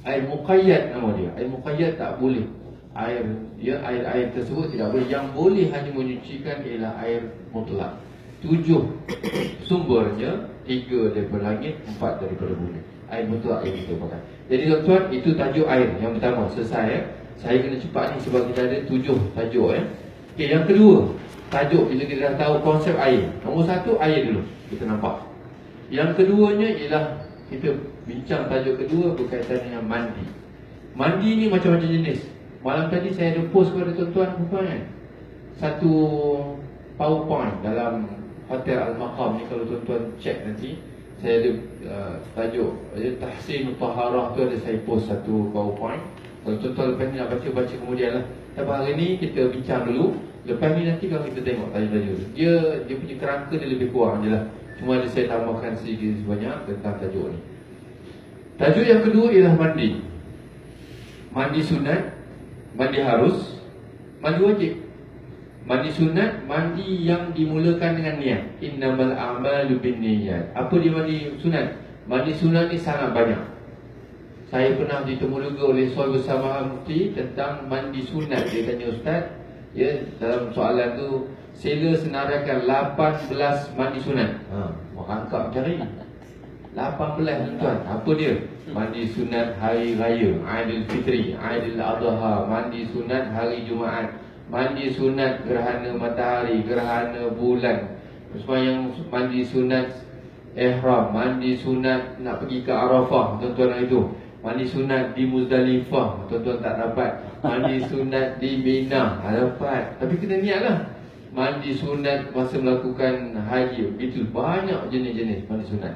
Air muqayyad nama dia. Air muqayyad tak boleh. Air tersebut tidak boleh. Yang boleh hanya menyucikan ialah air mutlak. 7 sumbernya, 3 daripada langit, 4 daripada bumi. Air mutlak yang kita pakai. Jadi tuan-tuan, itu tajuk air yang pertama. Selesai ya. Saya kena cepat ni sebab kita ada 7 tajuk ya. Okey, yang kedua, tajuk bila kita dah tahu konsep air. Nombor 1 air dulu. Kita nampak. Yang keduanya ialah kita bincang tajuk kedua berkaitan dengan mandi. Mandi ni macam-macam jenis. Malam tadi saya ada post kepada tuan-tuan dan puan kan. Satu PowerPoint dalam Hotel Al-Maqam ni, kalau tuan-tuan cek nanti, saya ada tajuk Tahsin Taharah tu, ada saya post satu PowerPoint. Kalau tuan-tuan lepas ni nak baca kemudian lah. Tapi hari ni kita bincang dulu. Lepas ni nanti kalau kita tengok tajuk-tajuk dia punya kerangka dia lebih kurang je lah. Cuma ada saya tambahkan sedikit sebanyak tentang tajuk ni. Tajuk yang kedua ialah mandi. Mandi sunat, mandi harus, mandi wajib. Mandi sunat, mandi yang dimulakan dengan niat. Innamal a'malu binniyat. Apa dia mandi sunat? Mandi sunat ni sangat banyak. Saya pernah ditemuruga oleh Soal Bersama Mufti tentang mandi sunat. Dia tanya ustaz, ya, dalam soalan tu, sila senaraikan 18 mandi sunat. Merangkap cari 18 tuan. Apa dia? Mandi sunat hari raya, Aidilfitri, Aidil Adha, mandi sunat hari Jumaat, mandi sunat gerhana matahari, gerhana bulan, sembahyang mandi sunat ihram, mandi sunat nak pergi ke Arafah, tuan-tuan itu. Mandi sunat di Muzdalifah, tuan-tuan tak dapat. Mandi sunat di Mina, dapat. Tapi kena niatlah. Mandi sunat masa melakukan haji, begitu banyak jenis-jenis mandi sunat.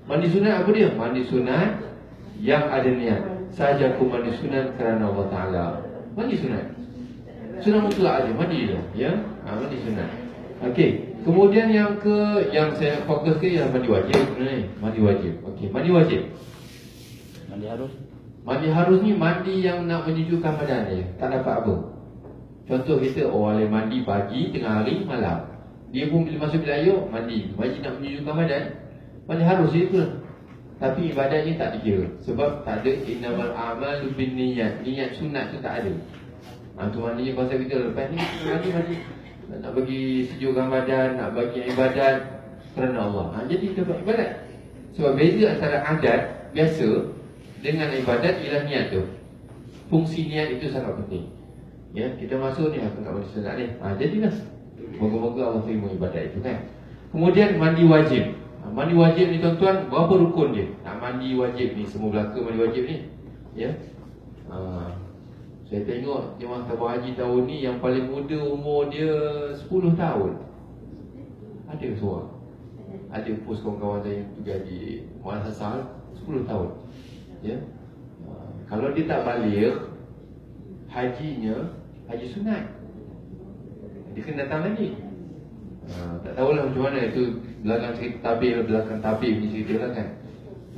Mandi sunat apa dia? Mandi sunat yang ada niat. Saja aku mandi sunat kerana Allah Ta'ala. Mandi sunat. Sunat mutlak aja, mandi je, ya. Mandi sunat. Okey. Kemudian yang saya fokus ke ialah mandi wajib sebenarnya. Mandi wajib. Okey, mandi wajib. Mandi harus. Mandi harus ni mandi yang nak menyejukkan badan dia. Tak dapat apa. Contoh kita boleh mandi pagi, tengah hari, malam. Dia pun bila masuk bilik air mandi. Mandi nak menyejukkan badan. Mandi harus dia pun. Tapi ibadahnya tak dikira. Sebab tak ada innamal a'malu binniyat. Niat sunat tu tak ada. Tu maknanya konsep kita lepas ni mandi. Nak bagi sejukkan badan, nak bagi ibadat kerana Allah. Jadi kita buat ibadat. Sebab beza antara adat biasa dengan ibadat ialah niat tu. Fungsi niat itu sangat penting. Ya, kita masuk ni aku nak mandi sunat ni. Jadilah. Moga-moga Allah terima ibadat itu kan. Kemudian mandi wajib. Mandi wajib ni tuan-tuan, berapa rukun dia? Nak mandi wajib ni, semua belaka mandi wajib ni. Ya. Saya tengok jemaah tabah haji tahun ni yang paling muda umur dia 10 tahun. Ada seorang. Ada post kawan-kawan saya yang pergi haji Muassasah 10 tahun. Ya. Kalau dia tak balik, hajinya haji sunat. Dia kena datang lagi. Tak tahulah macam mana itu belakang cerita belakang tabir punya cerita lah kan.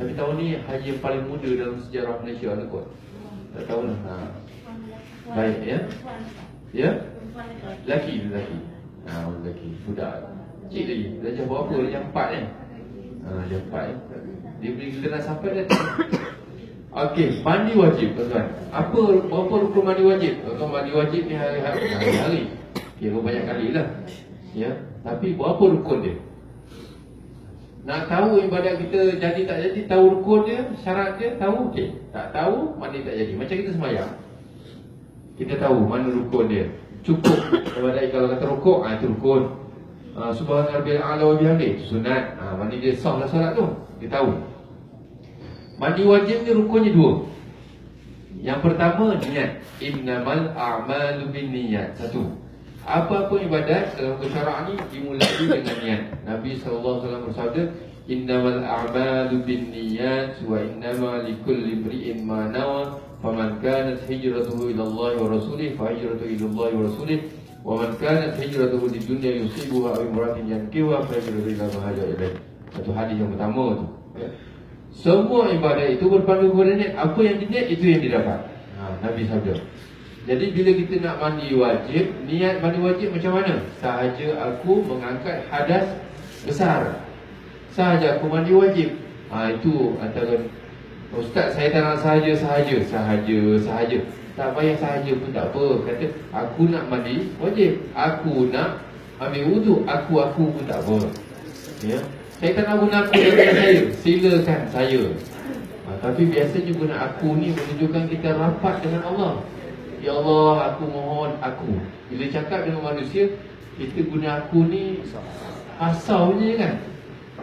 Tapi tahun ni haji yang paling muda dalam sejarah Malaysia ada kot. Tak tahulah. Baik ya. Ya? Lelaki. Lelaki. Budak. Cik lagi. Belajar berapa? Yang 4 kan? Yang 4 ya. Dia beri giliran sampai dah. Okey, mandi wajib tuan-tuan. Berapa rukun mandi wajib? Tuan mandi wajib ni hari-hari. Kira banyak kali lah. Ya. Tapi berapa rukun dia? Nak tahu ibadat kita jadi tak jadi, tahu rukun dia, syarat dia, tahu okey. Tak tahu, mandi tak jadi. Macam kita sembahyang. Kita tahu mana rukun dia. Cukup ibadat kalau kata rukuk, itu rukun. Subhanallahil a'la wa bihamdi, sunat. Mandi dia sah lah solat tu. Dia tahu. Mandi wajib ni rukunnya 2. Yang pertama niat. Innamal a'malu binniyat. 1. Apa-apa ibadat dalam syarak ni dimulai dengan niat. Nabi SAW bersabda, innamal a'malu binniyat wa innama likulli imri'in ma nawa, faman kanat hijratuhu ila Allah wa rasulih fa hijratuhu ila Allah wa rasulih, wa man kanat hijratuhu lidunya yusibuha aw imratin yankihuha fa hijratuhu ila ma hajara ilaih. Satu hadis yang pertama tu. Semua ibadat itu berpandu kepada niat. Apa yang diniat itu yang didapat. Nabi sabda. Jadi bila kita nak mandi wajib, niat mandi wajib macam mana? Sahaja aku mengangkat hadas besar, sahaja aku mandi wajib. Itu antara Ustaz, saya tak nak sahaja. Tak payah sahaja pun tak apa. Kata, aku nak mandi, wajib. Aku nak ambil wuduk, aku pun tak apa. Ya. Saya tak nak guna aku dengan saya. Silakan saya. Tapi biasanya guna aku ni menunjukkan kita rapat dengan Allah. Ya Allah, aku mohon aku. Bila cakap dengan manusia, kita guna aku ni asal je kan.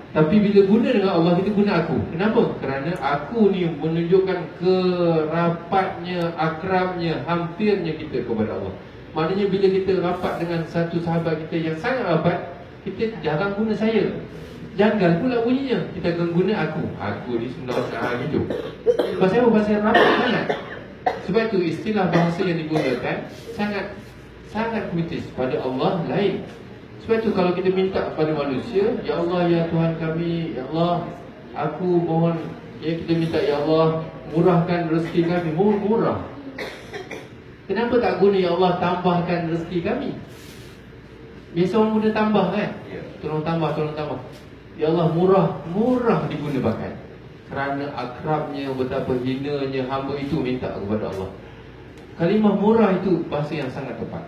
Tapi bila guna dengan Allah, kita guna aku. Kenapa? Kerana aku ni menunjukkan kerapatnya, akrabnya, hampirnya kita kepada Allah. Maknanya bila kita rapat dengan satu sahabat kita yang sangat rapat, kita jarang guna saya. Jangan pula bunyinya. Kita akan guna aku. Aku ni sebenarnya gitu. Pasal apa? Pasal rapat sangat. Sebab itu istilah bahasa yang digunakan sangat kritis. Pada Allah lain. Sebab itu kalau kita minta kepada manusia, ya Allah, ya Tuhan kami, ya Allah, aku mohon, ya kita minta, ya Allah, murahkan rezeki kami. Murah. Kenapa tak guna, ya Allah, tambahkan rezeki kami? Biasa orang guna tambah kan? Tolong tambah. Ya Allah, murah diguna pakai. Kerana akrabnya, betapa hinanya hamba itu minta kepada Allah. Kalimah murah itu bahasa yang sangat tepat.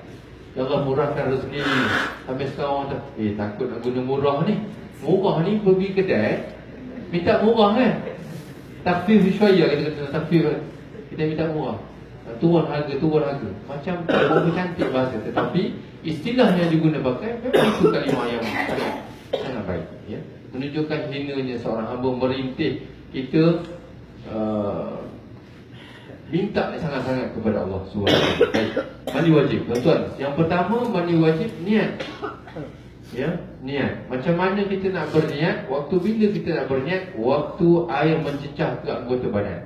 Ya Allah, murahkan rezeki. Sampai sekarang orang takut nak guna murah ni. Murah ni pergi kedai, minta murah kan? Takfir syaya, kita kata takfir. Kita minta murah, turun harga. Macam orang cantik bahasa. Tetapi istilah yang diguna pakai memang itu kalimah yang sangat baik, ya? Menunjukkan hinanya seorang hamba, merintih kita minta sangat-sangat kepada Allah SWT. Mandi wajib, tuan-tuan. Yang pertama, mandi wajib niat. Ya, niat. Macam mana kita nak berniat? Waktu bila kita nak berniat? Waktu air mencecah ke anggota badan.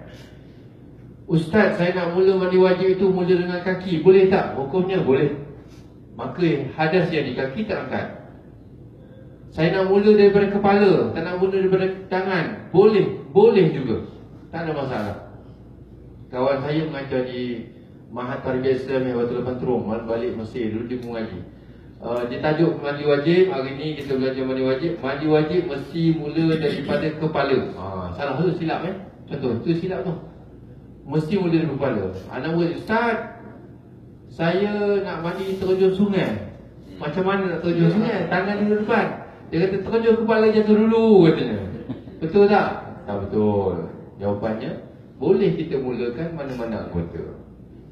Ustaz, saya nak mula mandi wajib itu mula dengan kaki. Boleh tak? Hukumnya boleh. Maka hadas yang di kaki tak angkat. Saya nak mula daripada kepala, tak nak mula daripada tangan. Boleh juga. Tak ada masalah. Kawan saya mengajar di Mahat Tarbiyah Islam Batu Lepan Terung, balik Mesir, dulu dia mengaji. Dia tajuk mandi wajib. Hari ni kita belajar mandi wajib. Mandi wajib mesti mula daripada kepala. Salah tu, silap Contoh, tu silap tu. Mesti mula dari kepala. Anak murid, Ustaz, saya nak mandi terjun sungai. Macam mana nak terjun sungai? Tangan di depan. Dia kata terjun kepala jatuh dulu katanya. Betul tak? Tak betul. Jawapannya, boleh kita mulakan mana-mana anggota.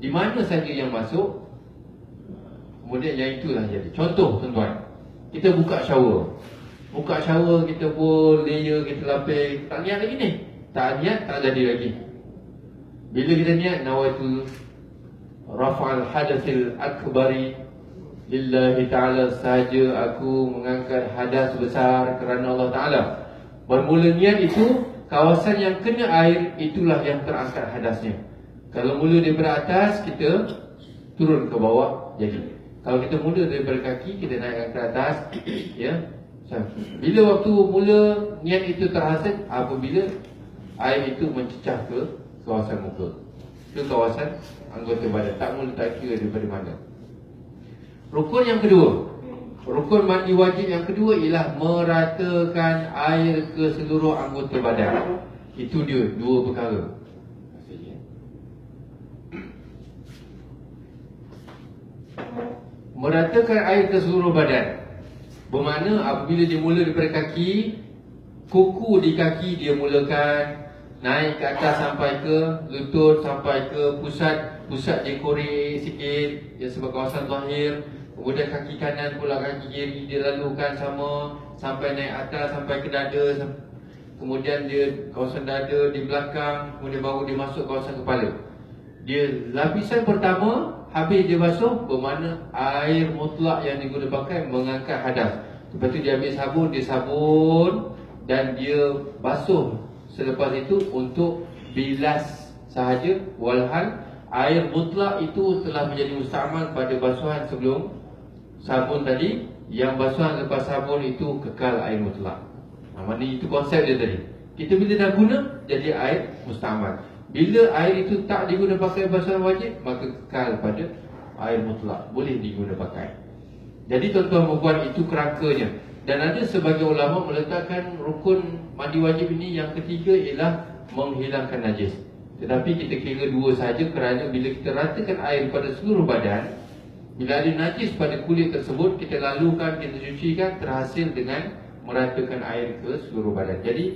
Di mana saja yang masuk, kemudian yang itulah jadi. Contoh tuan-tuan, kita buka shower. Kita pun layer, kita lapis. Tak niat lagi ni. Tak niat, tak jadi lagi. Bila kita niat, nawaitu rafa'al hadathil akbari lillahi ta'ala, sahaja aku mengangkat hadas besar kerana Allah Ta'ala. Bermula niat itu, kawasan yang kena air, itulah yang terangkat hadasnya. Kalau mula daripada atas, kita turun ke bawah, jadi. Kalau kita mula daripada kaki, kita naikkan ke atas, ya. Bila waktu mula niat itu terhasil, apabila air itu mencecah ke kawasan muka, ke kawasan anggota badan, tak mula tak kira daripada mana. Rukun yang kedua, rukun mandi wajib yang kedua ialah meratakan air ke seluruh anggota badan. Itu dia, dua perkara. Meratakan air ke seluruh badan bermakna apabila dia mula daripada kaki, kuku di kaki dia mulakan, naik ke atas sampai ke lutut, sampai ke pusat dia korek sikit, dia sebab kawasan zahir. Kemudian kaki kanan pula, kaki kiri dia lalukan sama, sampai naik atas, sampai ke dada. Kemudian dia kawasan dada di belakang, kemudian baru dia masuk kawasan kepala. Dia lapisan pertama habis dia basuh, bermakna air mutlak yang diguna pakai mengangkat hadas. Lepas tu dia ambil sabun, dia sabun dan dia basuh. Selepas itu untuk bilas sahaja. Walhal air mutlak itu telah menjadi musta'mal pada basuhan sebelum sabun tadi. Yang basuhan lepas sabun itu kekal air mutlak. Maknanya itu konsep dia tadi. Kita bila dah guna, jadi air musta'mal. Bila air itu tak diguna pakai basuhan wajib, maka kekal pada air mutlak, boleh diguna pakai. Jadi tuan-tuan dan puan, itu kerangkanya. Dan ada sebagai ulama meletakkan rukun mandi wajib ini yang ketiga ialah menghilangkan najis. Tetapi kita kira 2 saja kerana bila kita ratakan air pada seluruh badan, bila ada najis pada kulit tersebut, kita lalukan, kita cucikan, terhasil dengan meratakan air ke seluruh badan. Jadi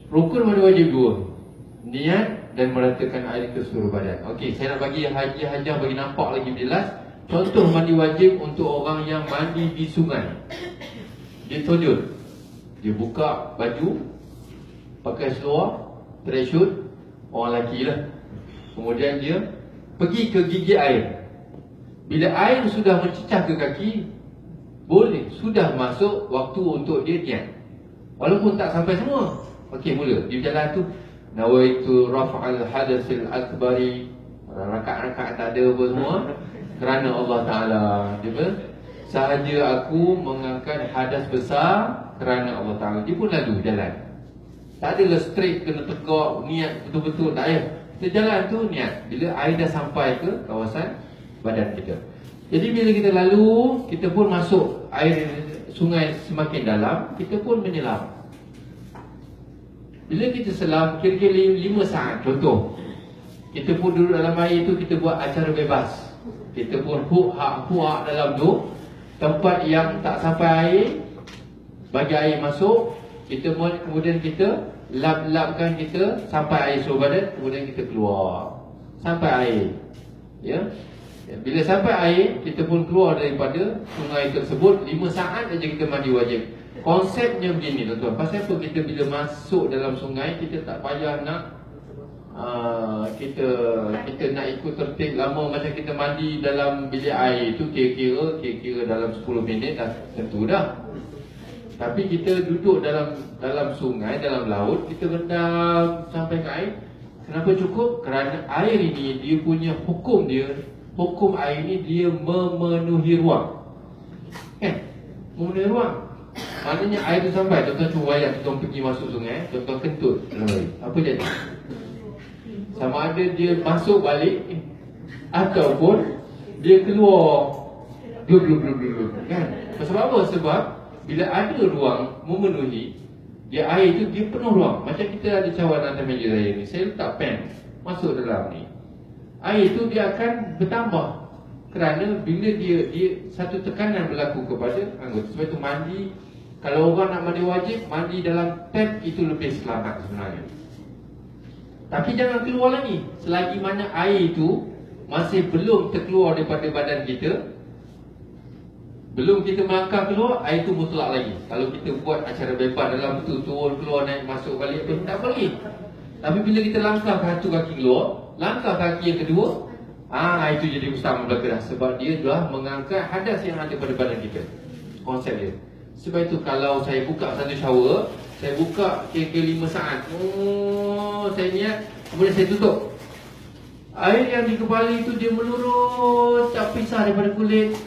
rukun mandi wajib 2, niat dan meratakan air ke seluruh badan. Okey, saya nak bagi hajah bagi nampak lagi jelas. Contoh mandi wajib untuk orang yang mandi di sungai. Dia tojol, dia buka baju, pakai seluar, tracksuit, orang lelaki lah. Kemudian dia pergi ke gigi air. Bila air sudah mencecah ke kaki, boleh, sudah masuk waktu untuk dia niat. Walaupun tak sampai semua. Okey, mula. Di jalan tu, nawaitu raf'al hadasil akbari. Rakaat-rakaat tak ada apa semua. Kerana Allah Ta'ala. Dia sahaja aku mengangkat hadas besar kerana Allah Ta'ala. Dia pun lalu jalan. Tak adalah straight, kena tegak, niat betul-betul. Tak payah. Kita jalan tu niat. Bila air dah sampai ke kawasan badan kita. Jadi bila kita lalu, kita pun masuk air sungai semakin dalam, kita pun menyelam. Bila kita selam, kira-kira 5 saat. Contoh, kita pun duduk dalam air tu, kita buat acara bebas. Kita pun huak dalam tu. Tempat yang tak sampai air, bagi air masuk, kita kemudian kita lap-lapkan kita sampai air seluruh badan, kemudian kita keluar sampai air. Ya. Bila sampai air, kita pun keluar daripada sungai tersebut. 5 saat saja kita mandi wajib. Konsepnya begini tuan-tuan. Pasal apa kita bila masuk dalam sungai, kita tak payah nak kita nak ikut tertib lama macam kita mandi dalam bilik air itu kira-kira dalam 10 minit dah tentu dah. Tapi kita duduk dalam sungai, dalam laut, kita rendam sampai ke air. Kenapa cukup? Kerana air ini dia punya hukum dia. Hukum air ini dia memenuhi ruang. Memenuhi ruang. Maknanya air itu sampai. Tuan-tuan cuba bayang, tuan-tuan pergi masuk sungai, tuan-tuan kentut dalam air. Apa jadi? Sama ada dia masuk balik ataupun dia keluar glub-glub-glub, kan? Sebab apa? Sebab bila ada ruang memenuhi, dia air itu dia penuh ruang. Macam kita ada cawan atas meja saya ni, saya letak pen masuk dalam ni, air itu dia akan bertambah. Kerana bila dia satu tekanan berlaku kepada anggota. Sebab itu mandi, kalau orang nak mandi wajib, mandi dalam tap itu lebih selamat sebenarnya. Tapi jangan keluar lagi. Selagi mana air itu masih belum terkeluar daripada badan kita, belum kita melangkah keluar, air itu mutlak lagi. Kalau kita buat acara bebas dalam betul, turun keluar naik masuk balik tu tak boleh. Tapi bila kita langkah satu kaki keluar, langkah kaki yang kedua, itu jadi mustahil belaka dah. Sebab dia dah mengangkat hadas yang ada pada badan kita. Konsep dia. Sebab itu kalau saya buka satu shower, saya buka kira-kira 5 saat. Saya niat, kemudian saya tutup. Air yang di kepala itu dia menurun, tak pisah daripada kulit.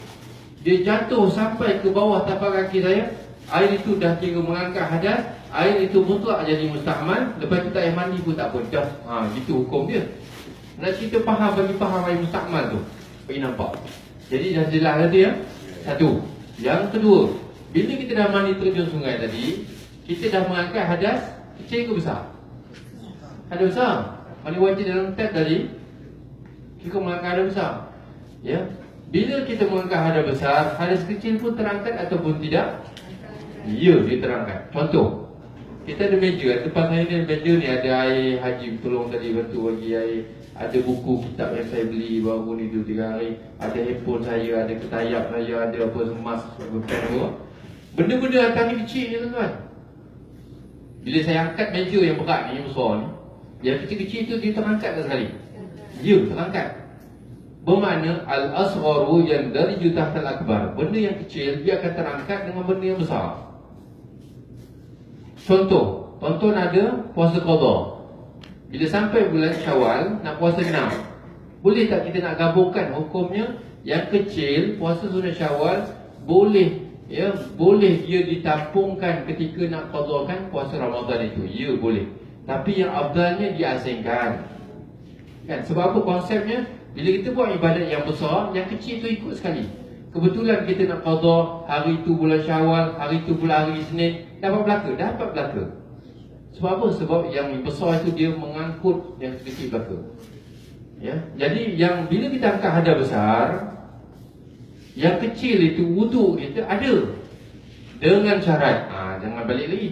Dia jatuh sampai ke bawah tapak kaki saya. Air itu dah kira mengangkat hadas. Air itu mutlak jadi mustahmal. Lepas tu tak payah mandi pun tak apa. Dah, gitu hukum dia. Nak kita faham, bagi faham air mustahmal tu, bagi nampak. Jadi dah jelas tadi ya. Satu. Yang kedua, bila kita dah mandi terjun sungai tadi, kita dah mengangkat hadas kecil ke besar? Hadas besar. Mandi wajib dalam tap tadi, kita mengangkat hadas besar. Ya. Bila kita mengangkat hadas besar, hadas kecil pun terangkat ataupun tidak? Ya, dia terangkat. Contoh, kita ada meja, depan saya ni ada meja ni, ada air haji tolong tadi bantu bagi air. Ada buku kitab yang saya beli baru ni 2-3 hari. Ada handphone saya, ada ketayap saya, ada apa emas, pen semua. Benda-benda atas ni kecil je tuan-tuan. Bila saya angkat meja yang berat ni, yang besar ni, yang kecil-kecil tu dia terangkat tak sekali? Ya, terangkat. Bermakna al-asgharu yandariju tahtal akbar. Benda yang kecil dia akan terangkat dengan benda yang besar. Contoh, tuan-tuan ada puasa qada. Bila sampai bulan Syawal nak puasa 6. Boleh tak kita nak gabungkan hukumnya? Yang kecil puasa sunat Syawal boleh, ya, boleh dia ditampungkan ketika nak qadakan puasa Ramadan itu. Ya, boleh. Tapi yang afdalnya diasingkan. Kan? Sebab apa konsepnya? Bila kita buat ibadat yang besar, yang kecil tu ikut sekali. Kebetulan kita nak qada hari tu bulan Syawal, hari tu bulan hari Isnin, dapat belaka. Sebab apa? Sebab yang besar itu dia mengangkut yang kecil belaka. Ya. Jadi yang bila kita angkat hadas besar, yang kecil itu wuduk kita ada. Dengan syarat, jangan balik lagi.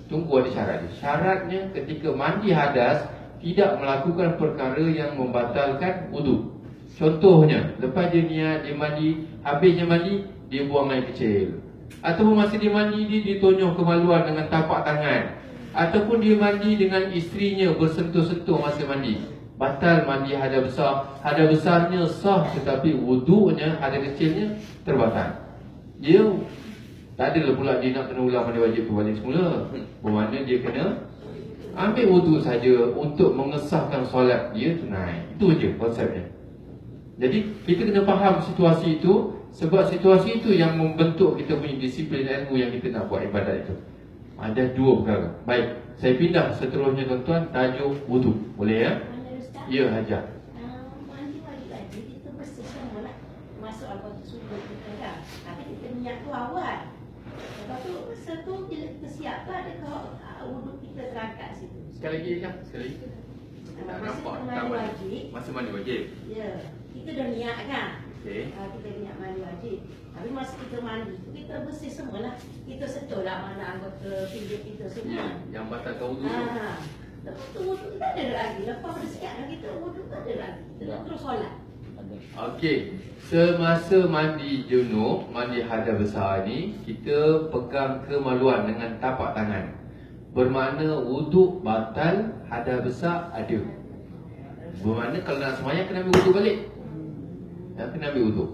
Tunggu ada syarat dia. Syaratnya ketika mandi hadas tidak melakukan perkara yang membatalkan wuduk. Contohnya, lepas dia niat, dia mandi, habisnya mandi, dia buang air kecil. Ataupun masa dia mandi, dia ditonyong kemaluan dengan tapak tangan. Ataupun dia mandi dengan isterinya bersentuh-sentuh masa mandi. Batal mandi hadas besar. Hadas besarnya sah, tetapi wuduknya, hadas kecilnya terbatal. Dia tak adalah pula dia nak kena ulang mandi wajib berbalik semula. Bermakna dia kena ambil wuduk saja untuk mengesahkan solat dia tunai. Itu je konsepnya. Jadi kita kena faham situasi itu. Sebab situasi itu yang membentuk kita punya disiplin ilmu yang kita nak buat ibadat itu. Ada dua perkara. Baik, saya pindah seterusnya tuan-tuan, tajuk wuduk. Boleh ya? Ya, Hajar. Mandi wajib kita bersih semua lah. Masuk apa subuh kita kan. Tapi kita niat tu awal. Lepas tu masa tu bila kita siap tu ada wuduk kita terangkat situ. Sekali lagi ya, sekali lagi. Tak Masa nampak kita tak mandi mandi. wajib. Masa mandi wajib. Ya, kita dah niat kan. Okey. Kita niat mandi wajib. Tapi masa kita mandi tu kita bersih semua lah. Kita sentuh lah mana anggota tubuh kita semua. Yang batalkan wuduk tu. Lepas tu wuduk kita ada lagi. Lepas dah siap dah kita wuduk tak ada lagi. Kita terus solat. Ada. Okey, semasa mandi junub, mandi hadas besar ni, kita pegang kemaluan dengan tapak tangan. Bermakna wuduk batal, hadas besar ada. Bermakna kalau nak semayang kena ambil wuduk balik. Ya, kena ambil wuduk.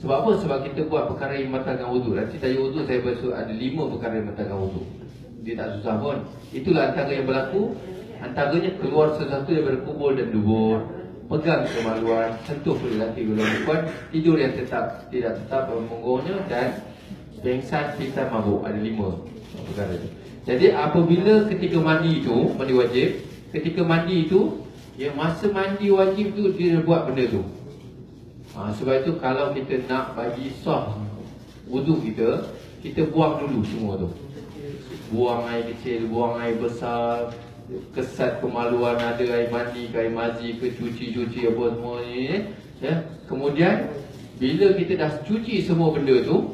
Sebab apa? Sebab kita buat perkara yang membatalkan wuduk. Nanti tajuk wuduk saya beritahu ada 5 perkara yang membatalkan wuduk. Dia tak susah pun. Itulah antara yang berlaku. Antaranya keluar sesuatu daripada kubur dan dubur, pegang kemaluan, sentuh kulit laki kulit perempuan, tidur yang tetap, tidak tetap menggongnya, dan pengsan, pingsan, mabuk. Ada 5 perkara itu. Jadi apabila ketika mandi itu, mandi wajib, ketika mandi itu, ya masa mandi wajib tu dia buat benda tu. Sebab itu kalau kita nak bagi sah wuduk kita, kita buang dulu semua tu. Buang air kecil, buang air besar, kesat kemaluan, ada air mandi ke air mazi ke, cuci-cuci apa semua ni, ya. Kemudian bila kita dah cuci semua benda tu,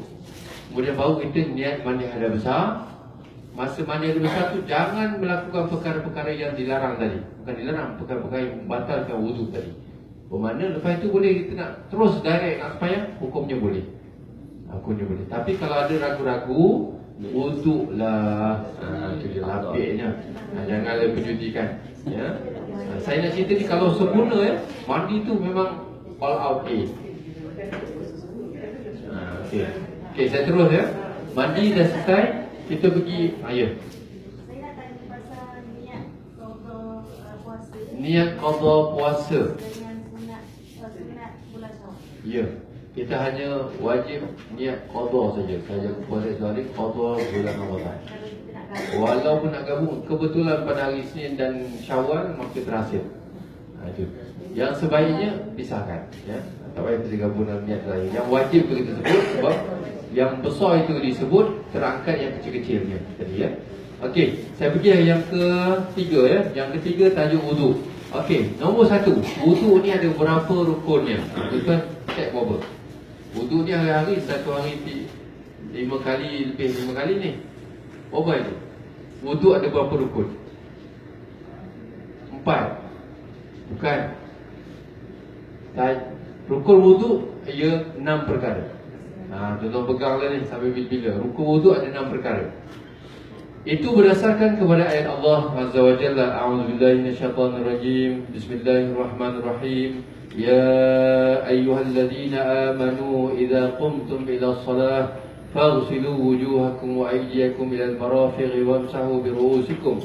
kemudian baru kita niat mandi hadas besar. Masa mandi hadas besar tu jangan melakukan perkara-perkara yang dilarang tadi. Bukan dilarang, perkara-perkara yang membatalkan wuduk tadi. Bermakna lepas itu boleh kita nak terus direct nak sembahyang, hukumnya boleh. Hukumnya boleh. Tapi kalau ada ragu-ragu, wuduklah. Itu dia lapiknya. Janganlah penjudikan. Ya. Saya nak cerita ni kalau sempurna ya, mandi tu memang all out A. Okey. Okey, saya terus ya. Mandi dah selesai, kita pergi ayah. Saya nak tanya pasal niat puasa Niat qada puasa. dengan sunat bulan Syawal. Ya. Kita hanya wajib niat qada saja. Saja puasa Islam qada bulan Ramadan. Kalau kita nak gabung. Walaupun nak gabung, kebetulan pada hari Isnin dan Syawal maka terhasil. Itu. Yang sebaiknya pisahkan, ya. Tak payah kita gabung dalam niat lain. Yang wajib itu kita sebut sebab yang besar itu disebut, terangkat yang kecil-kecilnya tadi ya. Okey, saya pergi yang ketiga ya. Yang ketiga tajuk wuduk. Okey, nombor 1, wuduk ni ada berapa rukunnya? Tuan cek berapa? Wuduk ni hari-hari, satu hari 5 kali, lebih 5 kali ni. Berapa itu? Wuduk ada berapa rukun? 4. Bukan. Rukun wuduk ia 6 perkara. Tuan-tuan peganglah ni sampai bila-bila. Rukun wuduk ada 6 perkara. Itu berdasarkan kepada ayat Allah Azza wa Jalla. A'udzubillahi minasyaitonirrajim. Bismillahirrahmanirrahim. Ya ayyuhalladzina amanu idza qumtum ila shalah faghsilu wujuhakum wa aydiyakum ila al-marafiq wamsahu bi ru'usikum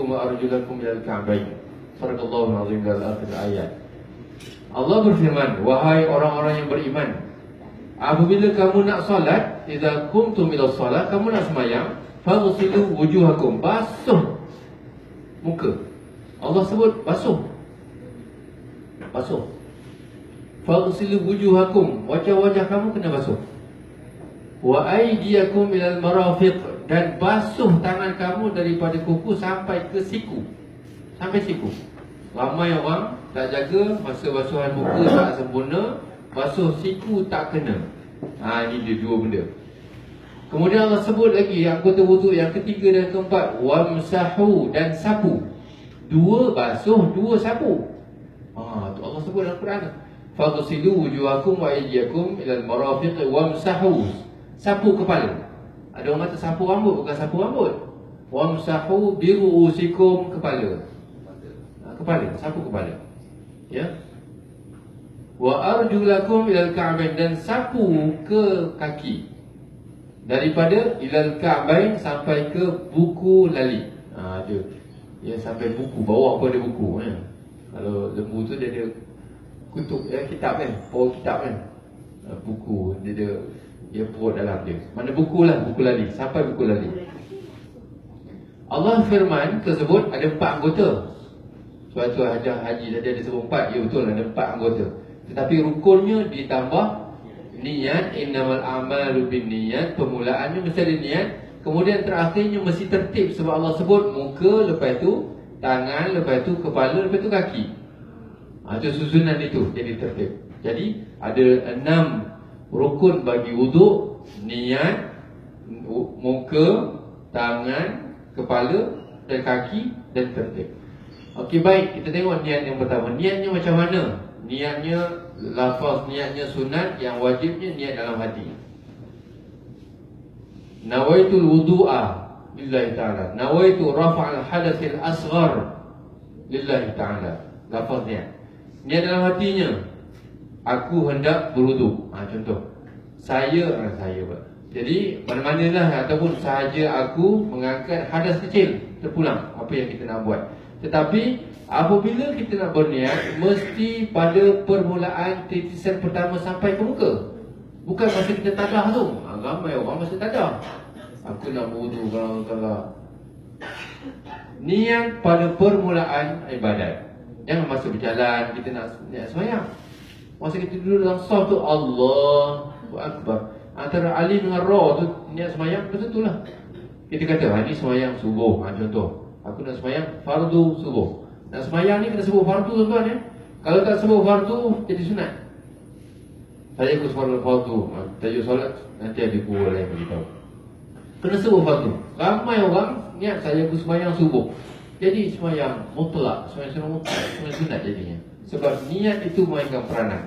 wa arjulakum ila al-ka'bayn. Sadaqallahu azim dalam akhir ayat. Allah berfirman, wahai orang-orang yang beriman, apabila kamu nak solat, idza qumtum ila shalah, kamu nak sembahyang, faghsilu wujuhakum, basuh muka. Allah sebut basuh. Basuh. Faghsilu wujuhakum, wajah-wajah kamu kena basuh. Wa aydiyakum ilal marafiq, dan basuh tangan kamu daripada kuku sampai ke siku. Sampai siku. Ramai orang tak jaga, masa basuhan muka tak sempurna, basuh siku tak kena. Ini dia dua benda. Kemudian Allah sebut lagi anggota wuduk yang ketiga dan keempat, wamsahu, dan sapu. Dua basuh, dua sapu. Tu Allah sebut dalam Quran. Faghsilu wujuhakum wa aydiyakum ila al-marafiq wamsahu. Sapu kepala. Ada orang kata sapu rambut, bukan sapu rambut. Wamsahu bi ru'usikum, kepala. Kepala, sapu kepala. Ya. Wa arjulakum ila al-ka'bain, dan sapu ke kaki. Daripada ilal ka'bain sampai ke buku lali. Dia. Ya, sampai buku, bawa apa ada buku ya. Kalau lembu tu dia ada kutub kitab kan, bawa kitab kan. Buku dia perut dalam dia. Mana buku lah, buku lali, sampai buku lali. Allah firman tersebut ada 4 anggota. Suatu haji tadi ada sebut 4, ya betul ada 4 anggota. Tetapi rukunnya ditambah niat, innamal a'malu binniyat, permulaannya mesti ada niat, kemudian terakhirnya mesti tertib sebab Allah sebut muka, lepas tu tangan, lepas tu kepala, lepas tu kaki. Itu susunan itu jadi tertib. Jadi ada 6 rukun bagi wuduk: niat, muka, tangan, kepala dan kaki, dan tertib. Okey, baik, kita tengok niat yang pertama. Niatnya macam mana? Niatnya lafaz, niatnya sunat, yang wajibnya niat dalam hati. Nawaitul wudu'a lillahi ta'ala, nawaitu rafa'al hadatsil asghar lillahi ta'ala. Lafaz niat. Niat dalam hatinya, aku hendak berwuduk. Contoh, saya. Jadi mana-manalah, ataupun sahaja aku mengangkat hadas kecil, terpulang apa yang kita nak buat. Tetapi apabila kita nak berniat, mesti pada permulaan titisan pertama sampai ke muka. Bukan masa kita tadah tu. Ramai orang masa tadah, aku nak berwuduk kalau niat pada permulaan ibadat. Jangan masa berjalan kita nak niat sembahyang. Masa kita duduk dalam saf tu, Allahu Akbar, antara alif dengan ra tu niat sembahyang, betul lah. Kita kata ni sembahyang subuh. Contoh, aku nak sembahyang fardu subuh. Nak sembahyang ni kena sebut fardu, tuan-tuan ya. Kalau tak sebut fardu, jadi sunat. Saya ikut solat fardu, tajuk solat nanti ada guru lain beritahu. Kena sebut fardu. Ramai orang niat saya ikut sembahyang subuh, jadi sembahyang mutlak, sembahyang mutlak, sembahyang sunat jadinya. Sebab niat itu mainkan peranan.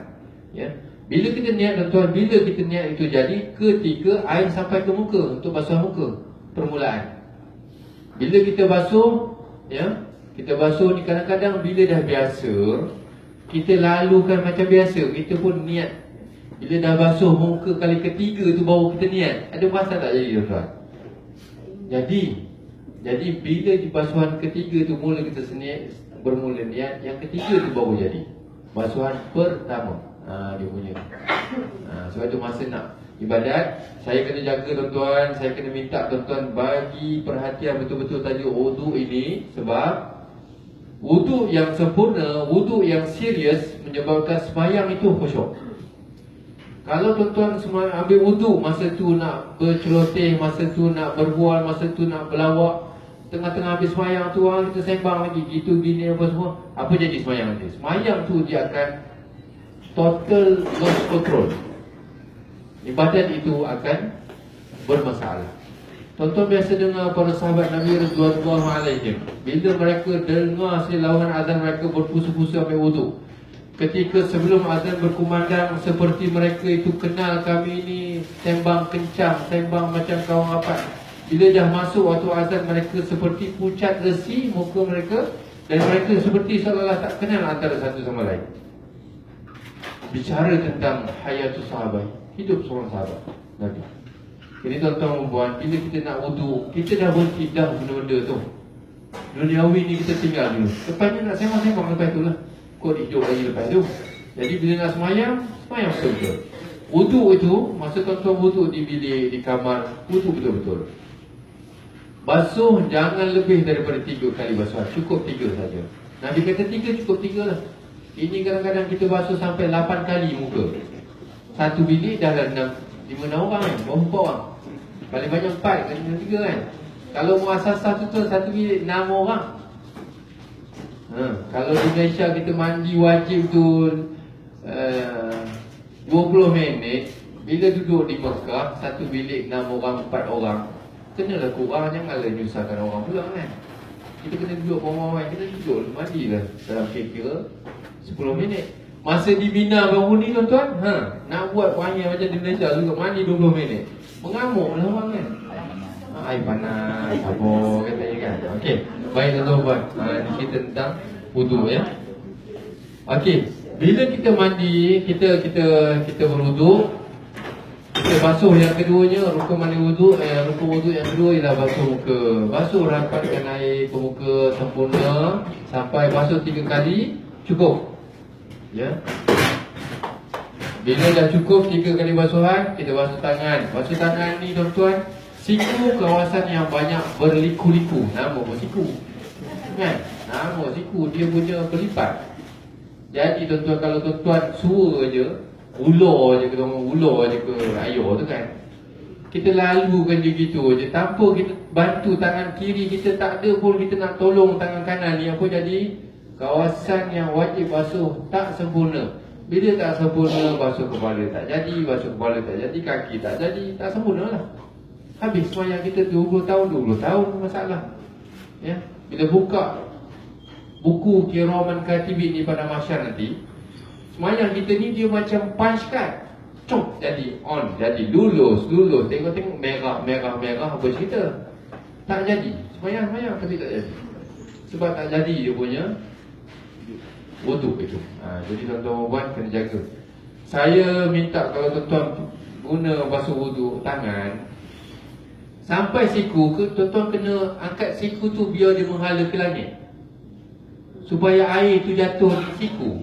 Ya. Bila kita niat, tuan-tuan, bila kita niat itu jadi ketika air sampai ke muka untuk basuh muka, permulaan. Bila kita basuh, ya, kita basuh ni kadang-kadang bila dah biasa, kita lalukan macam biasa, kita pun niat. Bila dah basuh muka kali ketiga tu baru kita niat. Ada masa tak jadi, tuan-tuan? Jadi bila di basuhan ketiga tu mula kita bermula niat, yang ketiga tu baru jadi basuhan pertama. Dia punya. Sebab tu masa nak ibadat, saya kena jaga, tuan-tuan. Saya kena minta tuan-tuan bagi perhatian betul-betul tadi wuduk ini. Sebab wuduk yang sempurna, wuduk yang serius menyebabkan sembahyang itu khusyuk. Kalau tuan-tuan semua ambil wuduk, masa tu nak berceloteh, masa tu nak berbual, masa tu nak berlawak, tengah-tengah habis sembahyang tu kita sembang lagi, gitu gini apa semua, apa jadi sembahyang nanti? Sembahyang tu dia akan total lost control. Ibadat itu akan bermasalah. Tuan-tuan biasa dengar para sahabat Nabi radhiyallahu alaihim, bila mereka dengar lawangan azan, mereka berpusu-pusu ambil wuduk. Ketika sebelum azan berkumandang, seperti mereka itu kenal kami ini, sembang kencang, sembang macam kawan rapat. Bila dah masuk waktu azan, mereka seperti pucat resi muka mereka, dan mereka seperti seolah-olah tak kenal antara satu sama lain. Bicara tentang hayatus sahabat, hidup seorang sahabat Nabi. Jadi tuan-tuan perempuan, bila kita nak wuduk, kita dah berhenti dah benda-benda tu. Duniawi ni kita tinggal dulu. Lepasnya nak sembang-sembang lepas tu lah. Kau hidup lagi lepas tu. Jadi bila nak semayang, semayang betul-betul. Wuduk itu, masa tuan-tuan wuduk di bilik, di kamar, wuduk betul-betul. Basuh jangan lebih daripada 3 kali basuhan. Cukup 3 saja. Nabi kata 3, cukup 3 lah. Ini kadang-kadang kita basuh sampai 8 kali muka. Satu bilik dah ada 5-6 orang kan, berapa orang. Paling banyak 4, kena 3 kan. Kalau muasasah tu satu bilik 6 orang. Kalau di Malaysia kita mandi wajib tu 20 minit. Bila duduk di Mekah, satu bilik 6 orang, 4 orang, kenalah kurang, janganlah nyusahkan orang pula kan. Kita kena duduk ramai-ramai, kita duduk mandi lah dalam kira-kira 10 minit. Masa di Mina baru ni tuan-tuan, nak buat panggil macam di Malaysia juga, mandi 20 minit. Mengamuk lah orang kan. Air panas, sabur katanya kan. Okey, baik tuan-tuan. Ini kita tentang wudu ya. Okey, bila kita mandi, kita berwuduk, kita basuh yang keduanya, rukun mandi wudu, rukun wudu yang kedua ialah basuh muka. Basuh rapatkan air ke muka sempurna sampai basuh 3 kali cukup. Ya. Bila dah cukup 3 kali basuhan, kita basuh tangan. Basuh tangan ni tuan-tuan, siku kawasan yang banyak berliku-liku. Nama pun siku. Kan? Nama siku, dia punya berlipat. Jadi tuan-tuan, kalau tuan-tuan suruh je, ulur je ke air tu kan, kita lalukan je gitu je, tanpa kita bantu tangan kiri kita, tak ada pun kita nak tolong tangan kanan ni. Apa jadi? Kawasan yang wajib basuh tak sempurna. Bila tak sempurna, basuh kepala tak jadi, basuh kepala tak jadi, kaki tak jadi, tak sempurna lah. Habis semayang kita 20 tahun masalah. Ya. Bila buka buku Kiraman Katibin ni pada masyar nanti, semayang kita ni dia macam punch card. Cuk, jadi on, jadi lulus, tengok merah, apa cerita? Tak jadi. Semayang tapi tak jadi. Sebab tak jadi dia punya wudu itu. Jadi tuan-tuan buat kena jaga. Saya minta kalau tuan-tuan guna basuh wudu tangan sampai siku ke, tuan-tuan kena angkat siku tu biar dia menghala ke langit, supaya air tu jatuh di siku.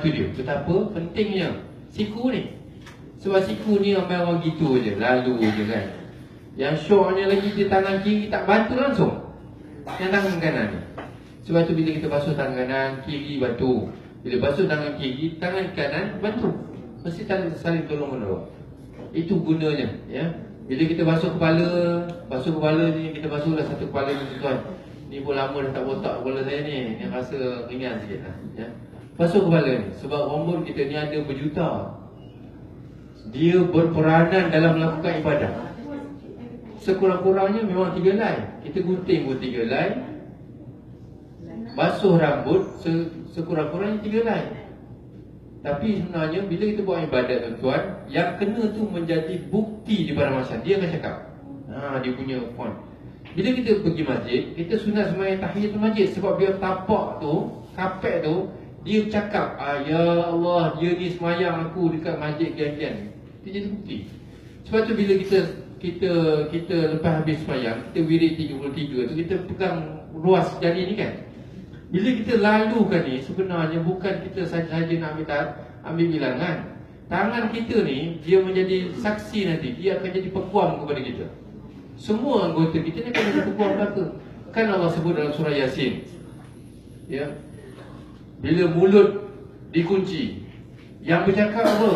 Itu dia betapa pentingnya siku ni. Sebab siku ni ramai orang gitu je, lalu je kan. Yang syoknya lagi, dia tangan kiri tak bantu langsung yang tangan kanan ni. Sebab tu bila kita basuh tangan kanan, kiri bantu. Bila basuh tangan kiri, tangan kanan bantu. Mesti saling tolong menolong. Itu gunanya ya. Bila kita basuh kepala ni, kita basuhlah satu kepala ni tuan. Ni pun lama dah tak botak kepala saya ni. Yang rasa ringan sikit lah ya. Basuh kepala ni, sebab rambut kita ni ada berjuta. Dia berperanan dalam melakukan ibadah. Sekurang-kurangnya memang 3 helai. Kita gunting pun 3 helai. Basuh rambut sekurang-kurangnya 3 helai. Tapi sebenarnya bila kita buat ibadat tuan-tuan, yang kena tu menjadi bukti di pada masa. Dia akan cakap dia punya point. Bila kita pergi masjid, kita sunat sembahyang tahiyatul masjid. Sebab biar tapak tu, kapek tu, dia cakap ya Allah, dia ni sembahyang aku dekat masjid kian-kian. Dia jadi bukti. Sebab tu bila kita lepas habis sembahyang, kita wirid 33 tu, kita pegang ruas jari ni kan. Bila kita lalukan ni, sebenarnya bukan kita saja-saja nak ambil bilangan. Tangan kita ni, dia menjadi saksi nanti. Dia akan jadi peguam kepada kita. Semua anggota kita ni akan jadi peguam belaka. Kan Allah sebut dalam surah Yasin ya, bila mulut dikunci, yang bercakap apa?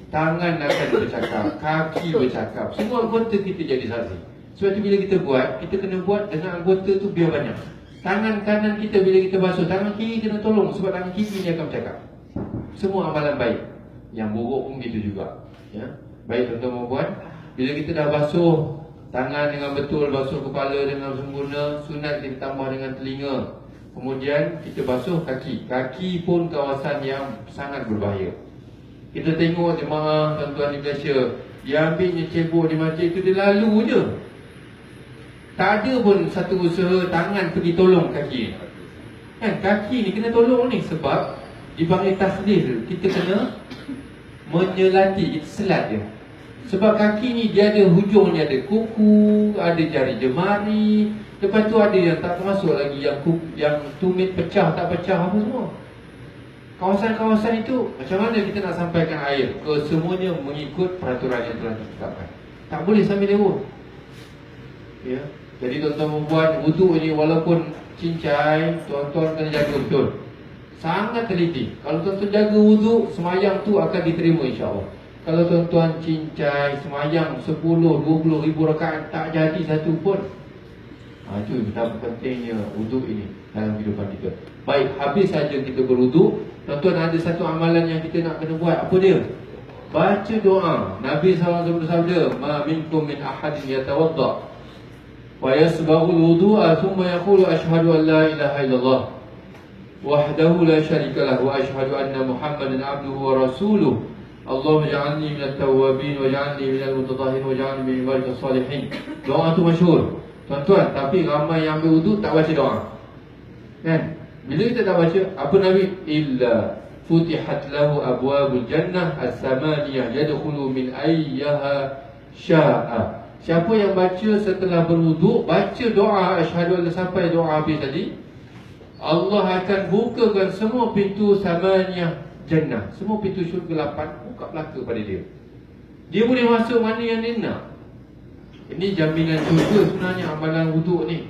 Tangan akan bercakap, kaki bercakap, semua anggota kita jadi saksi. Sebab tu bila kita buat, kita kena buat dengan anggota tu biar banyak. Tangan kanan kita bila kita basuh, tangan kiri kena tolong, sebab tangan kiri ni akan bercakap. Semua amalan baik. Yang buruk pun gitu juga ya. Baik tuan-tuan puan, bila kita dah basuh tangan dengan betul, basuh kepala dengan sempurna, sunat kita tambah dengan telinga. Kemudian kita basuh kaki. Kaki pun kawasan yang sangat berbahaya. Kita tengok jemaah tuan-tuan di Malaysia, dia ambilnya cebok di masjid tu, dia lalu je. Tak ada pun satu usaha tangan pergi tolong kaki. Kan kaki ni kena tolong ni, sebab dipanggil tasdih. Kita kena menyelati, kita selat dia. Sebab kaki ni dia ada hujungnya, ada kuku, ada jari jemari. Lepas tu ada yang tak termasuk lagi, yang tumit pecah, tak pecah apa semua. Kawasan-kawasan itu, macam mana kita nak sampaikan air? Kesemuanya mengikut peraturan yang telah ditetapkan. Tak boleh sambil lewat ya. Jadi tuan-tuan membuat wudu ni, walaupun cincai, tuan-tuan kena jaga betul. Sangat teliti. Kalau tuan-tuan jaga wudu, semayang tu akan diterima insya-Allah. Kalau tuan-tuan cincai semayang 10-20 ribu rakaat tak jadi satu pun. Itu betapa pentingnya wuduk ini dalam kehidupan kita. Baik, habis saja kita berwuduk, tuan-tuan ada satu amalan yang kita nak kena buat. Apa dia? Baca doa. Nabi SAW bersabda, "Ma minkum min ahadin yatawadda wa yasbaghu al-wudu'a thumma yaqulu asyhadu an la ilaha illallah wahdahu la syarika lahu wa asyhadu anna Muhammadan abduhu wa rasuluh. Allahumma ja'alni minat tawwabin wa ja'alni minal mutatahhirin wa ja'alni min ibadikas salihin." Doa tu masyhur. Tuan-tuan, tapi ramai yang ambil wuduk tak baca doa. Kan? Bila kita tak baca, apa Nabi? Illa futihat lahu abwabul jannah as-samaniyah yadkhulu min ayyaha sya'a. Siapa yang baca setelah berwuduk, baca doa asyhadu an la sampai doa habis tadi, Allah akan bukakan semua pintu samaniyah jannah. Semua pintu syurga 8 buka belaka pada dia. Dia boleh masuk mana yang dia nak. Ini jaminan syurga sebenarnya amalan wuduk ni.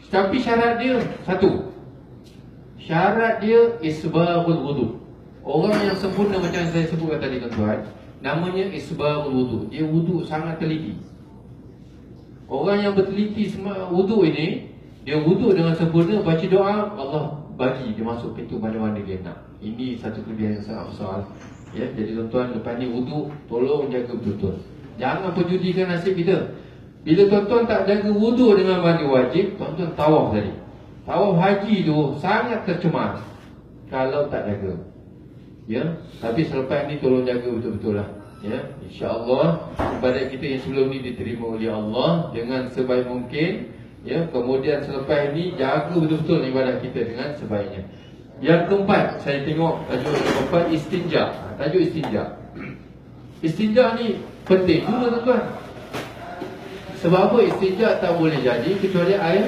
Tapi syarat dia satu. Syarat dia isbaghul wuduk. Orang yang sempurna macam yang saya sebutkan tadi tuan-tuan, namanya isbaghul wuduk. Dia wuduk sangat teliti. Orang yang berteliti wuduk ini, dia wuduk dengan sempurna, baca doa, Allah bagi dia masuk pintu mana-mana dia nak. Ini satu kelebihan yang sangat besar. Ya, jadi tuan-tuan, lepas ni wuduk, tolong jaga betul-betul. Jangan perjudikan nasib kita. Bila tuan-tuan tak jaga wuduk dengan mandi wajib, tuan-tuan tawaf tadi. Tawaf haji tu sangat tercemar kalau tak jaga. Ya, tapi selepas ni tolong jaga betul-betul lah. Ya, insya-Allah ibadat kita yang sebelum ni diterima oleh Allah dengan sebaik mungkin. Ya, kemudian selepas ni jaga betul-betul ibadat kita dengan sebaiknya. Yang keempat, saya tengok tajuk yang keempat, istinja. Tajuk istinja. Istinja ni penting juga tuan-tuan. Sebab apa? Istinja tak boleh jadi kecuali air